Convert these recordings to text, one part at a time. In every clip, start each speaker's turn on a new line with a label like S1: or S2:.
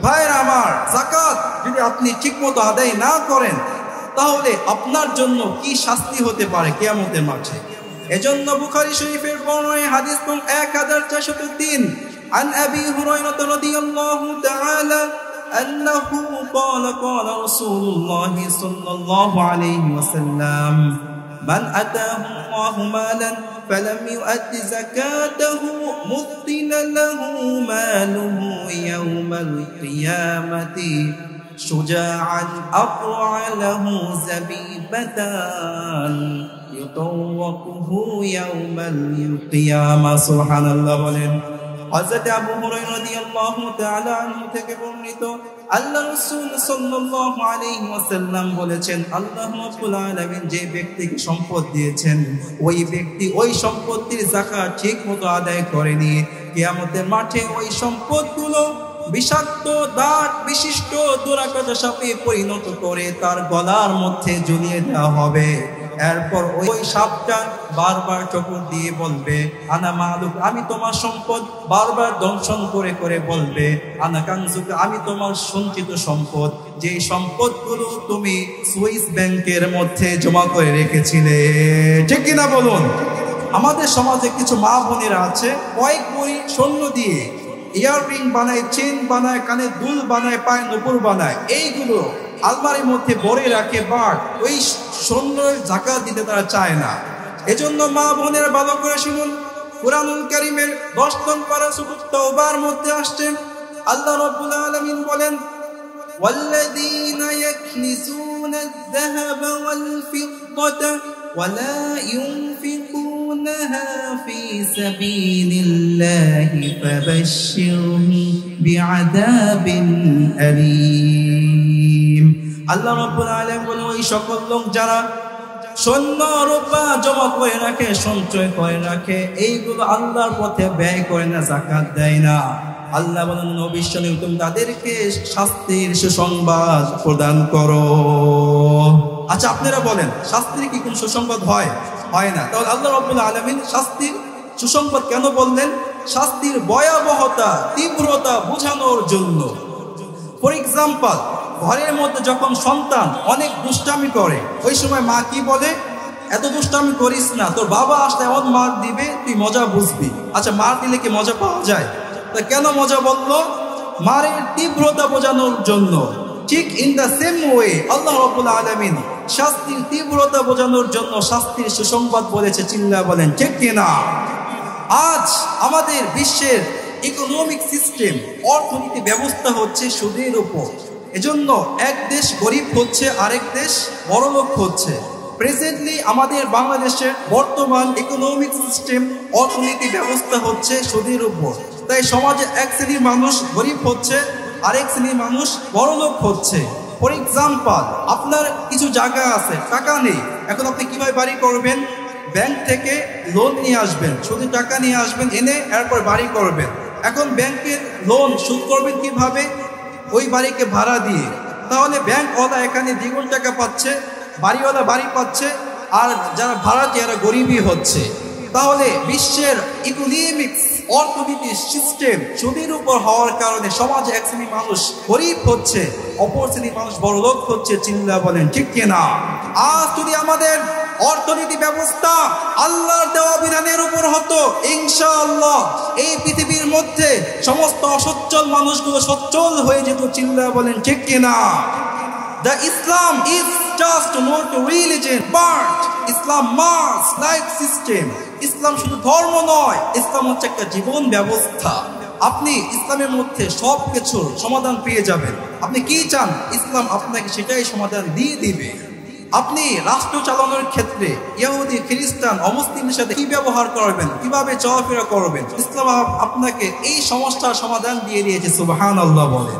S1: ভাইরা আমার, যাকাত যদি আপনি ঠিকমতো আদায় না করেন তাহলে আপনার জন্য কি শাস্তি হতে পারে কিয়ামতের মাঠে। এজন্য বুখারী শরীফের বর্ণনায় হাদিস নং 1403 عن أبي هريرة رضي الله تعالى أنه قال قال رسول الله صلى الله عليه وسلم من أتاه الله مالا فلم يؤد زكاته مثل له ماله يوم القيامة شجاعا أقرع له زبيبتان يطوقه يوم القيامة سبحان الله বলেন। হযরত আবু হুরায়রা রাদিয়াল্লাহু তাআলা আনহু থেকে বর্ণিত আল্লাহ রাসূল সাল্লাল্লাহু আলাইহি ওয়াসাল্লাম বলেছেন, আল্লাহ রাব্বুল আলামিন যে ব্যক্তিকে সম্পদ দিয়েছেন ওই ব্যক্তি ওই সম্পত্তির যাকাত ঠিকমতো আদায় করেনি, কিয়ামতের মাঠে ওই সম্পদগুলো বিষাক্ত দাঁত বিশিষ্ট দুরাকাটা সাপে পরিণত করে তার গলার মধ্যে ঝুলিয়ে দেওয়া হবে। এরপর ওই সাপটা বারবার চোখর দিয়ে বলবে আনা মালুক, আমি তোমার সম্পদ, বারবার দংশন করে করে বলবে আনা কানজুক, আমি তোমার সঞ্চিত সম্পদ, যে সম্পদগুলো তুমি সুইস ব্যাংকের মধ্যে জমা করে রেখেছিলে। ঠিক কিনা বলুন? আমাদের সমাজে কিছু মা বোনেরা আছে কয়েক ভরি স্বর্ণ দিয়ে ইয়াররিং বানায়, চেন বানায়, কানে দুল বানায়, পায়ে নুপুর বানায়, এইগুলো আলমারির মধ্যে ভরে রাখে, বাট ওই স্বর্ণের যাকাত দিতে তারা চায় না। এজন্য মা বোনেরা ভালো করে শুনুন, কুরআনুল কারীমের 10 নং পারা সূরা তাওবার মধ্যে আসছে আল্লাহ রাব্বুল আলামিন বলেন, ওয়াল্লাযীনা ইয়াকনিজুনা আয-যাহাবা ওয়াল ফিদ্দাতা ওয়া লা ইউনফিকুনাহা ফী সাবিলিল্লাহি ফাবাশশিরহুম বিআযাবিন আলীম। আল্লাহ রাব্বুল আলামিন বলেন, ওই সকল লোক যারা স্বর্ণ রূপা জমা করে রাখে, সঞ্চয় করে রাখে, এইগুলো আল্লাহর পথে ব্যয় করে না, যাকাত দেয় না, আল্লাহ বলেন নবী সাল্লাল্লাহু আলাইহি ওয়াসাল্লাম তুমি তাদেরকে শাস্তির সুসংবাদ প্রদান করো। আচ্ছা আপনারা বলেন, শাস্তির কি কোনো সুসংবাদ হয়? হয় না। তাহলে আল্লাহ রাব্বুল আলামিন শাস্তির সুসংবাদ কেন বললেন? শাস্তির ভয়াবহতা, তীব্রতা বোঝানোর জন্য। ফর এক্সাম্পল, ঘরের মধ্যে যখন সন্তান অনেক দুষ্টামি করে, ওই সময় মা কি বলে, এত দুষ্টামি করিস না, তোর বাবা আসলে এমন মার দিবে তুই মজা বুঝবি। আচ্ছা মার দিলে কি মজা পাওয়া যায়? তা কেন মজা বললো? মারের তীব্রতা বোঝানোর জন্য। ঠিক ইন দ্য সেম ওয়ে আল্লাহ রাব্বুল আলামিন শাস্তির তীব্রতা বোঝানোর জন্য শাস্তির সুসংবাদ বলেছে। চিল্লা বলেন ঠিক কিনা? আজ আমাদের বিশ্বের ইকোনমিক সিস্টেম, অর্থনীতি ব্যবস্থা হচ্ছে সুদের উপর। এজন্য এক দেশ গরিব হচ্ছে, আরেক দেশ বড়লোক হচ্ছে। প্রেজেন্টলি আমাদের বাংলাদেশের বর্তমান ইকোনমিক সিস্টেম, অর্থনীতি ব্যবস্থা হচ্ছে সুদের উপর। তাই সমাজে এক শ্রেণীর মানুষ গরিব হচ্ছে, আরেক শ্রেণীর মানুষ বড়লোক হচ্ছে। ফর এক্সাম্পল, আপনার কিছু জায়গা আছে, টাকা নেই, এখন আপনি কিভাবে বাড়ি করবেন? ব্যাংক থেকে লোন নিয়ে আসবেন, শুধু টাকা নিয়ে আসবেন, এনে এরপর বাড়ি করবেন। এখন ব্যাংকের লোন শোধ করবেন কিভাবে? ওই বাড়িকে ভাড়া দিয়ে। তাহলে ব্যাংকওয়ালা এখানে দ্বিগুণ টাকা পাচ্ছে, বাড়িওয়ালা বাড়ি পাচ্ছে, আর যারা ভাড়াটি এরা গরিবই হচ্ছে। তাহলে বিশ্বের ইকোনমিক্স, অর্থনীতির সিস্টেম সুদের উপর হওয়ার কারণে সমাজে এক শ্রেণীর মানুষ গরিব হচ্ছে, অপর শ্রেণীর মানুষ বড়লোক হচ্ছে। চিল্লা বলেন ঠিক কিনা? আজ যদি আমাদের অর্থনীতি ব্যবস্থা আল্লাহর দেওয়া বিধানের উপর হতো, ইনশাআল্লাহ এই পৃথিবীর মধ্যে সমস্ত অসচ্ছল মানুষগুলো সচ্ছল হয়ে যেত। চিল্লা বলেন ঠিক কিনা? The Islam is just not a religion, but Islam must life system. ইসলাম শুধু ধর্ম নয়, ইসলাম হচ্ছে একটা জীবন ব্যবস্থা। আপনি ইসলামের মধ্যে সব কিছুর সমাধান পেয়ে যাবেন। আপনি কি চান, ইসলাম আপনাকে সেটাই সমাধান দিয়ে দিবে। আপনি রাষ্ট্র চালানোর ক্ষেত্রে ইহুদি, খ্রিস্টান, অমুসলিমের সাথে কি ব্যবহার করবেন, কিভাবে চলাফেরা করবেন, ইসলাম আপনাকে এই সমস্যার সমাধান দিয়ে দিয়েছে। সুবহানাল্লাহ বলেন।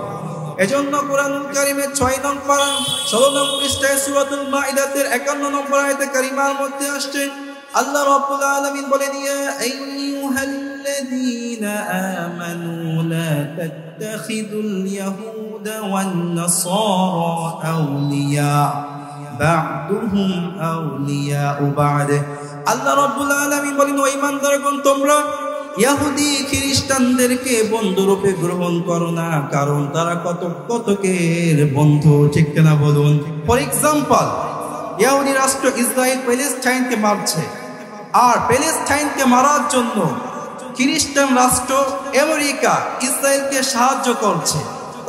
S1: এজন্য কুরআনুল কারীমের 6 নং পারা 16 নং পৃষ্ঠায় সূরাতুল মাইদাতের 51 নম্বর আয়াতে কারিমার মধ্যে আসছে আল্লাহ রাব্বুল আলামিন বলেন, ইয়া আইয়ুহাল্লাযীনা আমানু লা তাত্তাখিযুল ইয়াহুদা ওয়ান নাসারা আউলিয়া বা'দুহুম আউলিয়া বা'দ। আল্লাহ রাব্বুল আলামিন বলেন, ও ঈমানদারগণ, তোমরা ইহুদি খ্রিস্টানদেরকে বন্ধুরূপে গ্রহণ করো না, কারণ তারা কতকের বন্ধু, ঠিক কিনা বলুন? ফর এক্সাম্পল, ইহুদি রাষ্ট্র ইসরায়েল প্যালেস্টাইনকে মারছে, আর প্যালেস্টাইনকে মারার জন্য খ্রিস্টান রাষ্ট্র আমেরিকা ইসরায়েলকে সাহায্য করছে।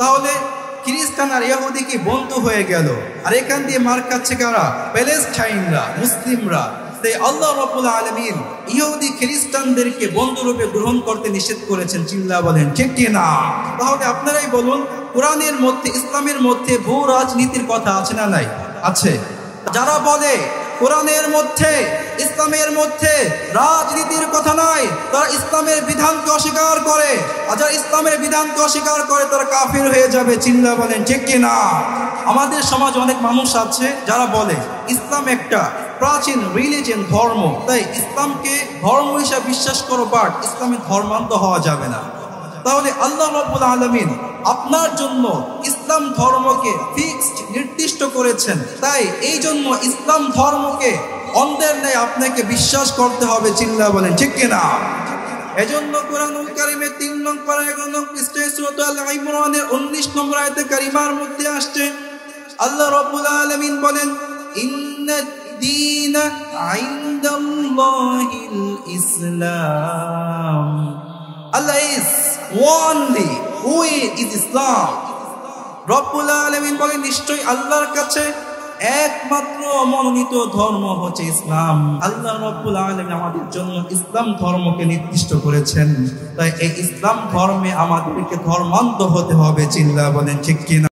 S1: তাহলে খ্রিস্টান আর ইহুদি কি বন্ধু হয়ে গেল? আর এখান দিয়ে মার খাচ্ছে কারা? প্যালেস্টাইনরা, মুসলিমরা। তাই আল্লাহ রাব্বুল আলামিন ইহুদি খ্রিস্টানদেরকে বন্ধুরূপে গ্রহণ করতে নিষেধ করেছেন। চিল্লা বলেন ঠিক কি না? তাহলে আপনারাই বলুন, কোরআনের মধ্যে, ইসলামের মধ্যে ভূ রাজনীতির কথা আছে না নাই? আছে। যারা বলে কোরআনের মধ্যে, ইসলামের মধ্যে রাজনীতির কথা নাই, তারা ইসলামের বিধানকে অস্বীকার করে। আর যারা ইসলামের বিধানকে অস্বীকার করে তারা কাফির হয়ে যাবে। চিল্লা বলেন ঠিক কি না? আমাদের সমাজে অনেক মানুষ আছে যারা বলে ইসলাম একটা প্রাচীন রিলিজিয়ন, ধর্ম, তাই ইসলামকে ধর্ম হিসাবে বিশ্বাস করো, বাট ইসলামে ধর্মান্ত হওয়া যাবে না। তাহলে আল্লাহ রাব্বুল আলামিন আপনার জন্য ইসলাম ধর্মকে ফিক্সড, নির্দিষ্ট করেছেন। তাই এই জন্য ইসলাম ধর্মকে অন্ধের ন্যায় আপনাকে বিশ্বাস করতে হবে। চিল্লা বলেন ঠিক কিনা? এজন্য কোরআনুল কারীমের 3 নং পারা 11 নং পৃষ্ঠায় সূরা আল ইমরানের 19 নম্বর আয়াতে কারিমার মধ্যে আসছে, আল্লাহ রাব্বুল আলামিন বলেন, ইন্নাদ দীনা ইনদাল্লাহিল ইসলাম। Allah is only way is Islam. রব্বুল আলামিন বলেন, নিশ্চয়ই আল্লাহর কাছে একমাত্র মনোনীত ধর্ম হচ্ছে ইসলাম। আল্লাহ রব্বুল আলামিন আমাদের জন্য ইসলাম ধর্মকে নির্দিষ্ট করেছেন। তাই এই ইসলাম ধর্মে আমাদেরকে ধর্মান্ধ হতে হবে। চিল্লা বলেন ঠিক কিনা?